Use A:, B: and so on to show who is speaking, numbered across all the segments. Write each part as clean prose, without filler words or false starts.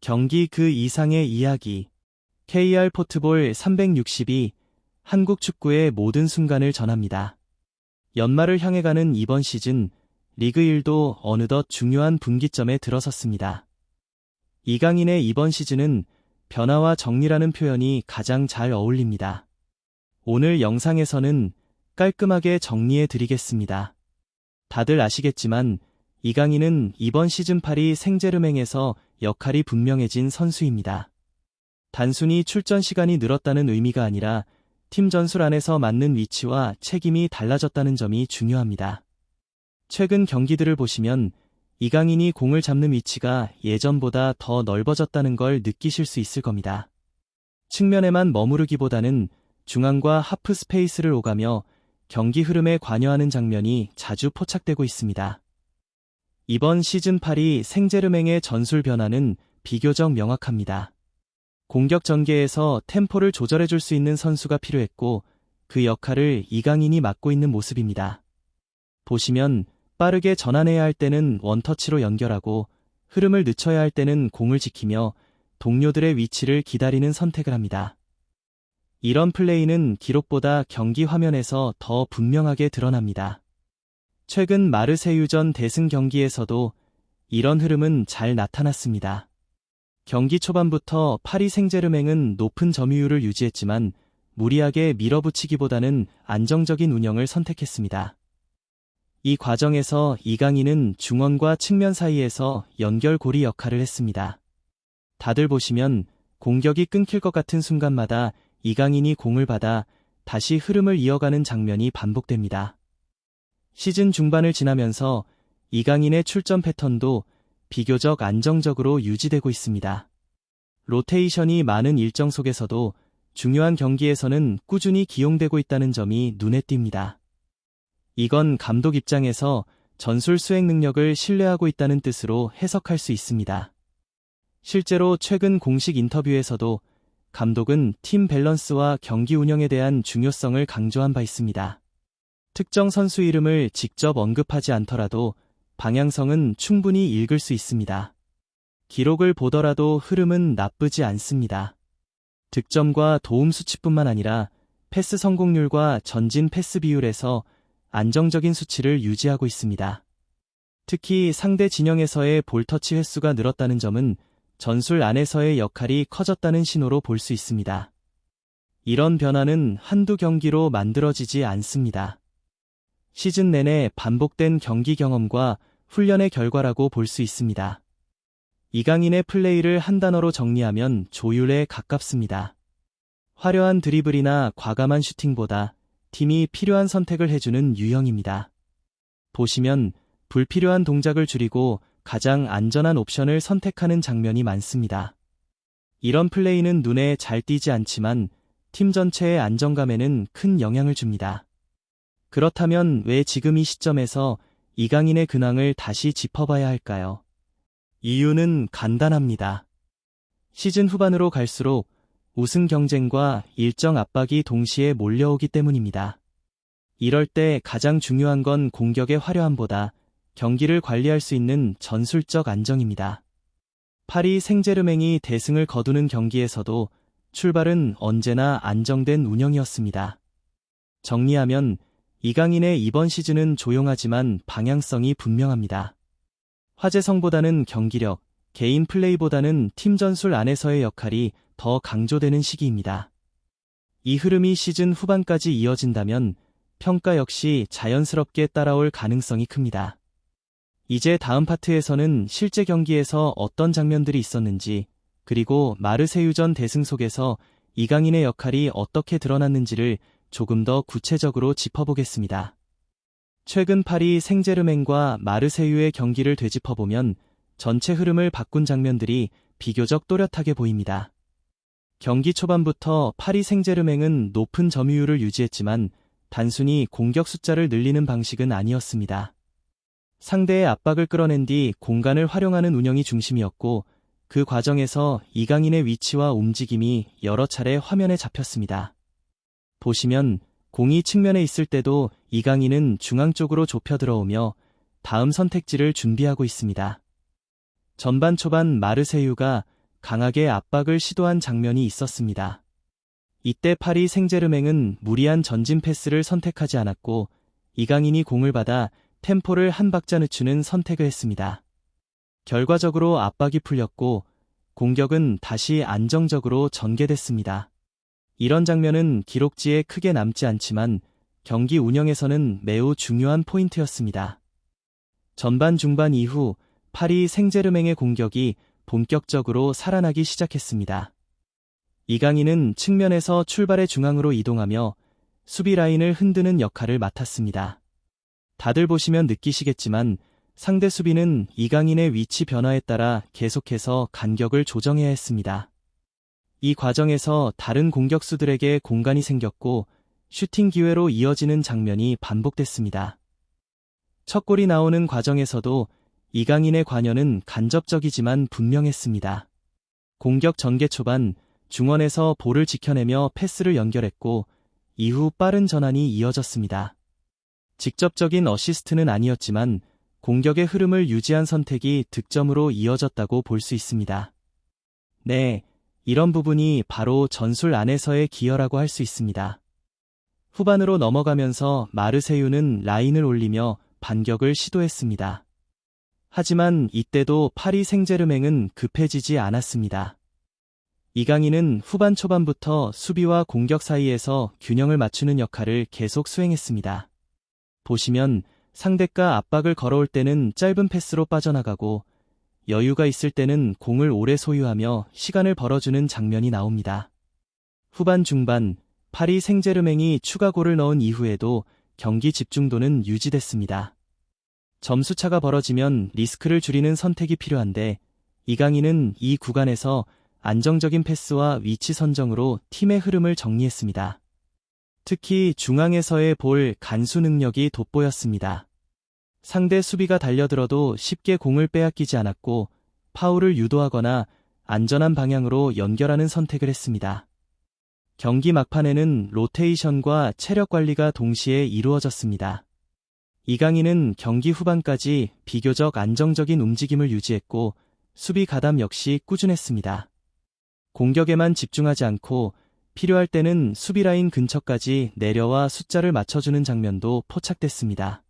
A: 경기 그 이상의 이야기. KR 포트볼 362 한국 축구의 모든 순간을 전합니다. 연말을 향해 가는 이번 시즌 리그 1도 어느덧 중요한 분기점에 들어섰습니다. 이강인의 이번 시즌은 변화와 정리라는 표현이 가장 잘 어울립니다. 오늘 영상에서는 깔끔하게 정리해 드리겠습니다. 다들 아시겠지만 이강인은 이번 시즌 파리 생제르맹에서 역할이 분명해진 선수입니다. 단순히 출전 시간이 늘었다는 의미가 아니라 팀 전술 안에서 맡는 위치와 책임이 달라졌다는 점이 중요합니다. 최근 경기들을 보시면 이강인이 공을 잡는 위치가 예전보다 더 넓어졌다는 걸 느끼실 수 있을 겁니다. 측면에만 머무르기보다는 중앙과 하프 스페이스를 오가며 경기 흐름에 관여하는 장면이 자주 포착되고 있습니다. 이번 시즌 파리 생제르맹의 전술 변화는 비교적 명확합니다. 공격 전개에서 템포를 조절해줄 수 있는 선수가 필요했고 그 역할을 이강인이 맡고 있는 모습입니다. 보시면 빠르게 전환해야 할 때는 원터치로 연결하고 흐름을 늦춰야 할 때는 공을 지키며 동료들의 위치를 기다리는 선택을 합니다. 이런 플레이는 기록보다 경기 화면에서 더 분명하게 드러납니다. 최근 마르세유전 대승 경기에서도 이런 흐름은 잘 나타났습니다. 경기 초반부터 파리 생제르맹은 높은 점유율을 유지했지만 무리하게 밀어붙이기보다는 안정적인 운영을 선택했습니다. 이 과정에서 이강인은 중원과 측면 사이에서 연결고리 역할을 했습니다. 다들 보시면 공격이 끊길 것 같은 순간마다 이강인이 공을 받아 다시 흐름을 이어가는 장면이 반복됩니다. 시즌 중반을 지나면서 이강인의 출전 패턴도 비교적 안정적으로 유지되고 있습니다. 로테이션이 많은 일정 속에서도 중요한 경기에서는 꾸준히 기용되고 있다는 점이 눈에 띕니다. 이건 감독 입장에서 전술 수행 능력을 신뢰하고 있다는 뜻으로 해석할 수 있습니다. 실제로 최근 공식 인터뷰에서도 감독은 팀 밸런스와 경기 운영에 대한 중요성을 강조한 바 있습니다. 특정 선수 이름을 직접 언급하지 않더라도 방향성은 충분히 읽을 수 있습니다. 기록을 보더라도 흐름은 나쁘지 않습니다. 득점과 도움 수치뿐만 아니라 패스 성공률과 전진 패스 비율에서 안정적인 수치를 유지하고 있습니다. 특히 상대 진영에서의 볼터치 횟수가 늘었다는 점은 전술 안에서의 역할이 커졌다는 신호로 볼 수 있습니다. 이런 변화는 한두 경기로 만들어지지 않습니다. 시즌 내내 반복된 경기 경험과 훈련의 결과라고 볼 수 있습니다. 이강인의 플레이를 한 단어로 정리하면 조율에 가깝습니다. 화려한 드리블이나 과감한 슈팅보다 팀이 필요한 선택을 해주는 유형입니다. 보시면 불필요한 동작을 줄이고 가장 안전한 옵션을 선택하는 장면이 많습니다. 이런 플레이는 눈에 잘 띄지 않지만 팀 전체의 안정감에는 큰 영향을 줍니다. 그렇다면 왜 지금 이 시점에서 이강인의 근황을 다시 짚어봐야 할까요? 이유는 간단합니다. 시즌 후반으로 갈수록 우승 경쟁과 일정 압박이 동시에 몰려오기 때문입니다. 이럴 때 가장 중요한 건 공격의 화려함보다 경기를 관리할 수 있는 전술적 안정입니다. 파리 생제르맹이 대승을 거두는 경기에서도 출발은 언제나 안정된 운영이었습니다. 정리하면 이강인의 이번 시즌은 조용하지만 방향성이 분명합니다. 화제성보다는 경기력, 개인 플레이보다는 팀 전술 안에서의 역할이 더 강조되는 시기입니다. 이 흐름이 시즌 후반까지 이어진다면 평가 역시 자연스럽게 따라올 가능성이 큽니다. 이제 다음 파트에서는 실제 경기에서 어떤 장면들이 있었는지, 그리고 마르세유전 대승 속에서 이강인의 역할이 어떻게 드러났는지를 조금 더 구체적으로 짚어보겠습니다. 최근 파리 생제르맹과 마르세유의 경기를 되짚어보면 전체 흐름을 바꾼 장면들이 비교적 또렷하게 보입니다. 경기 초반부터 파리 생제르맹은 높은 점유율을 유지했지만 단순히 공격 숫자를 늘리는 방식은 아니었습니다. 상대의 압박을 끌어낸 뒤 공간을 활용하는 운영이 중심이었고 그 과정에서 이강인의 위치와 움직임이 여러 차례 화면에 잡혔습니다. 보시면 공이 측면에 있을 때도 이강인은 중앙 쪽으로 좁혀 들어오며 다음 선택지를 준비하고 있습니다. 전반 초반 마르세유가 강하게 압박을 시도한 장면이 있었습니다. 이때 파리 생제르맹은 무리한 전진 패스를 선택하지 않았고 이강인이 공을 받아 템포를 한 박자 늦추는 선택을 했습니다. 결과적으로 압박이 풀렸고 공격은 다시 안정적으로 전개됐습니다. 이런 장면은 기록지에 크게 남지 않지만 경기 운영에서는 매우 중요한 포인트였습니다. 전반 중반 이후 파리 생제르맹의 공격이 본격적으로 살아나기 시작했습니다. 이강인은 측면에서 출발의 중앙으로 이동하며 수비 라인을 흔드는 역할을 맡았습니다. 다들 보시면 느끼시겠지만 상대 수비는 이강인의 위치 변화에 따라 계속해서 간격을 조정해야 했습니다. 이 과정에서 다른 공격수들에게 공간이 생겼고 슈팅 기회로 이어지는 장면이 반복됐습니다. 첫 골이 나오는 과정에서도 이강인의 관여는 간접적이지만 분명했습니다. 공격 전개 초반 중원에서 볼을 지켜내며 패스를 연결했고 이후 빠른 전환이 이어졌습니다. 직접적인 어시스트는 아니었지만 공격의 흐름을 유지한 선택이 득점으로 이어졌다고 볼 수 있습니다. 네, 이런 부분이 바로 전술 안에서의 기여라고 할 수 있습니다. 후반으로 넘어가면서 마르세유는 라인을 올리며 반격을 시도했습니다. 하지만 이때도 파리 생제르맹은 급해지지 않았습니다. 이강인은 후반 초반부터 수비와 공격 사이에서 균형을 맞추는 역할을 계속 수행했습니다. 보시면 상대가 압박을 걸어올 때는 짧은 패스로 빠져나가고 여유가 있을 때는 공을 오래 소유하며 시간을 벌어주는 장면이 나옵니다. 후반 중반 파리 생제르맹이 추가골을 넣은 이후에도 경기 집중도는 유지됐습니다. 점수차가 벌어지면 리스크를 줄이는 선택이 필요한데 이강인은 이 구간에서 안정적인 패스와 위치 선정으로 팀의 흐름을 정리했습니다. 특히 중앙에서의 볼 간수 능력이 돋보였습니다. 상대 수비가 달려들어도 쉽게 공을 빼앗기지 않았고 파울을 유도하거나 안전한 방향으로 연결하는 선택을 했습니다. 경기 막판에는 로테이션과 체력 관리가 동시에 이루어졌습니다. 이강인은 경기 후반까지 비교적 안정적인 움직임을 유지했고 수비 가담 역시 꾸준했습니다. 공격에만 집중하지 않고 필요할 때는 수비 라인 근처까지 내려와 숫자를 맞춰주는 장면도 포착됐습니다.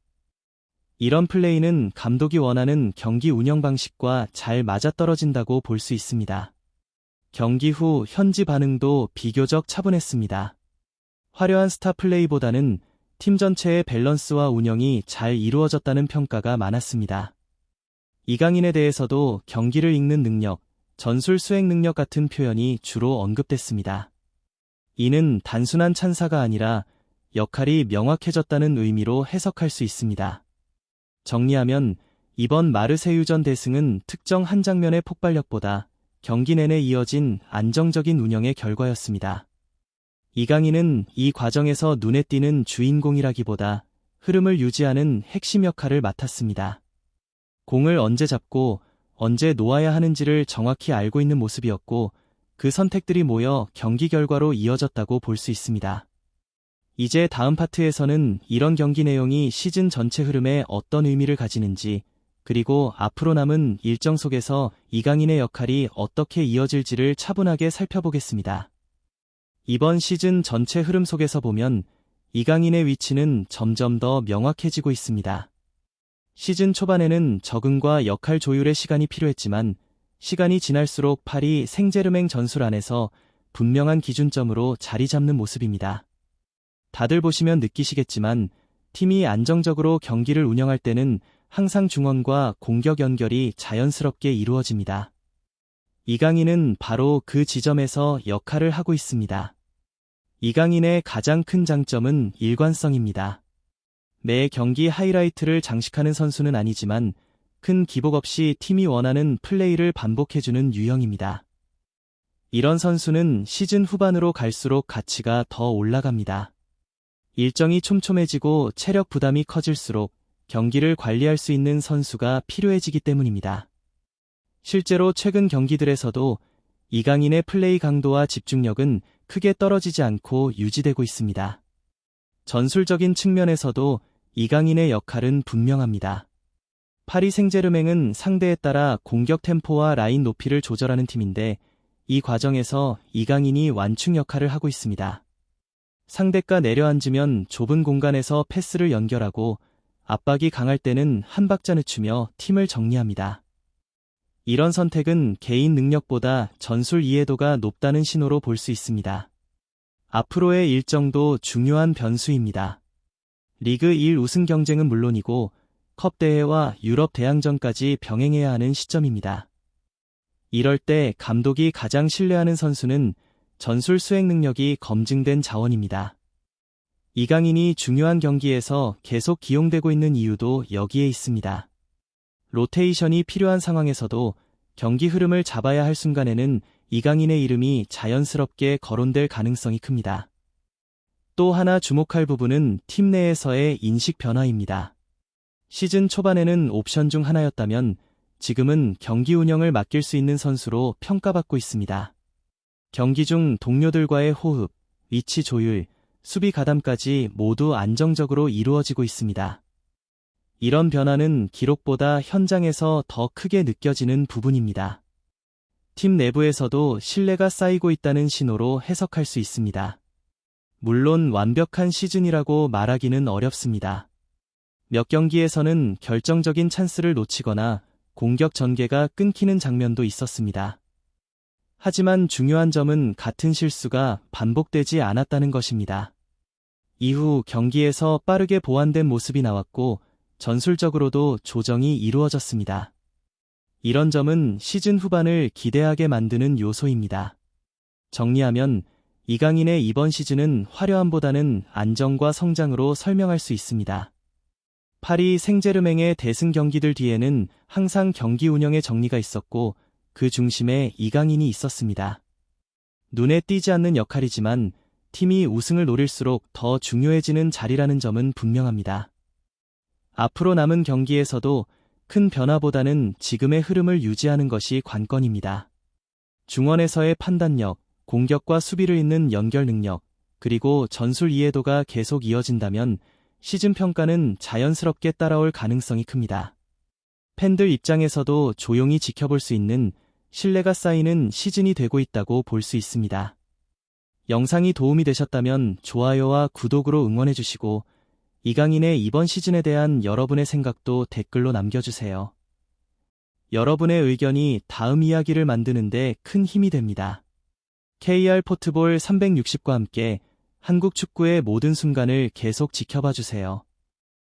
A: 이런 플레이는 감독이 원하는 경기 운영 방식과 잘 맞아떨어진다고 볼 수 있습니다. 경기 후 현지 반응도 비교적 차분했습니다. 화려한 스타 플레이보다는 팀 전체의 밸런스와 운영이 잘 이루어졌다는 평가가 많았습니다. 이강인에 대해서도 경기를 읽는 능력, 전술 수행 능력 같은 표현이 주로 언급됐습니다. 이는 단순한 찬사가 아니라 역할이 명확해졌다는 의미로 해석할 수 있습니다. 정리하면 이번 마르세유전 대승은 특정 한 장면의 폭발력보다 경기 내내 이어진 안정적인 운영의 결과였습니다. 이강인은 이 과정에서 눈에 띄는 주인공이라기보다 흐름을 유지하는 핵심 역할을 맡았습니다. 공을 언제 잡고 언제 놓아야 하는지를 정확히 알고 있는 모습이었고 그 선택들이 모여 경기 결과로 이어졌다고 볼 수 있습니다. 이제 다음 파트에서는 이런 경기 내용이 시즌 전체 흐름에 어떤 의미를 가지는지 그리고 앞으로 남은 일정 속에서 이강인의 역할이 어떻게 이어질지를 차분하게 살펴보겠습니다. 이번 시즌 전체 흐름 속에서 보면 이강인의 위치는 점점 더 명확해지고 있습니다. 시즌 초반에는 적응과 역할 조율의 시간이 필요했지만 시간이 지날수록 파리 생제르맹 전술 안에서 분명한 기준점으로 자리 잡는 모습입니다. 다들 보시면 느끼시겠지만 팀이 안정적으로 경기를 운영할 때는 항상 중원과 공격 연결이 자연스럽게 이루어집니다. 이강인은 바로 그 지점에서 역할을 하고 있습니다. 이강인의 가장 큰 장점은 일관성입니다. 매 경기 하이라이트를 장식하는 선수는 아니지만 큰 기복 없이 팀이 원하는 플레이를 반복해주는 유형입니다. 이런 선수는 시즌 후반으로 갈수록 가치가 더 올라갑니다. 일정이 촘촘해지고 체력 부담이 커질수록 경기를 관리할 수 있는 선수가 필요해지기 때문입니다. 실제로 최근 경기들에서도 이강인의 플레이 강도와 집중력은 크게 떨어지지 않고 유지되고 있습니다. 전술적인 측면에서도 이강인의 역할은 분명합니다. 파리 생제르맹은 상대에 따라 공격 템포와 라인 높이를 조절하는 팀인데 이 과정에서 이강인이 완충 역할을 하고 있습니다. 상대가 내려앉으면 좁은 공간에서 패스를 연결하고 압박이 강할 때는 한 박자 늦추며 팀을 정리합니다. 이런 선택은 개인 능력보다 전술 이해도가 높다는 신호로 볼 수 있습니다. 앞으로의 일정도 중요한 변수입니다. 리그 1 우승 경쟁은 물론이고 컵 대회와 유럽 대항전까지 병행해야 하는 시점입니다. 이럴 때 감독이 가장 신뢰하는 선수는 전술 수행 능력이 검증된 자원입니다. 이강인이 중요한 경기에서 계속 기용되고 있는 이유도 여기에 있습니다. 로테이션이 필요한 상황에서도 경기 흐름을 잡아야 할 순간에는 이강인의 이름이 자연스럽게 거론될 가능성이 큽니다. 또 하나 주목할 부분은 팀 내에서의 인식 변화입니다. 시즌 초반에는 옵션 중 하나였다면 지금은 경기 운영을 맡길 수 있는 선수로 평가받고 있습니다. 경기 중 동료들과의 호흡, 위치 조율, 수비 가담까지 모두 안정적으로 이루어지고 있습니다. 이런 변화는 기록보다 현장에서 더 크게 느껴지는 부분입니다. 팀 내부에서도 신뢰가 쌓이고 있다는 신호로 해석할 수 있습니다. 물론 완벽한 시즌이라고 말하기는 어렵습니다. 몇 경기에서는 결정적인 찬스를 놓치거나 공격 전개가 끊기는 장면도 있었습니다. 하지만 중요한 점은 같은 실수가 반복되지 않았다는 것입니다. 이후 경기에서 빠르게 보완된 모습이 나왔고 전술적으로도 조정이 이루어졌습니다. 이런 점은 시즌 후반을 기대하게 만드는 요소입니다. 정리하면 이강인의 이번 시즌은 화려함보다는 안정과 성장으로 설명할 수 있습니다. 파리 생제르맹의 대승 경기들 뒤에는 항상 경기 운영의 정리가 있었고 그 중심에 이강인이 있었습니다. 눈에 띄지 않는 역할이지만 팀이 우승을 노릴수록 더 중요해지는 자리라는 점은 분명합니다. 앞으로 남은 경기에서도 큰 변화보다는 지금의 흐름을 유지하는 것이 관건입니다. 중원에서의 판단력, 공격과 수비를 잇는 연결 능력, 그리고 전술 이해도가 계속 이어진다면 시즌 평가는 자연스럽게 따라올 가능성이 큽니다. 팬들 입장에서도 조용히 지켜볼 수 있는 신뢰가 쌓이는 시즌이 되고 있다고 볼 수 있습니다. 영상이 도움이 되셨다면 좋아요와 구독으로 응원해주시고 이강인의 이번 시즌에 대한 여러분의 생각도 댓글로 남겨주세요. 여러분의 의견이 다음 이야기를 만드는 데 큰 힘이 됩니다. KR 포트볼 360과 함께 한국 축구의 모든 순간을 계속 지켜봐 주세요.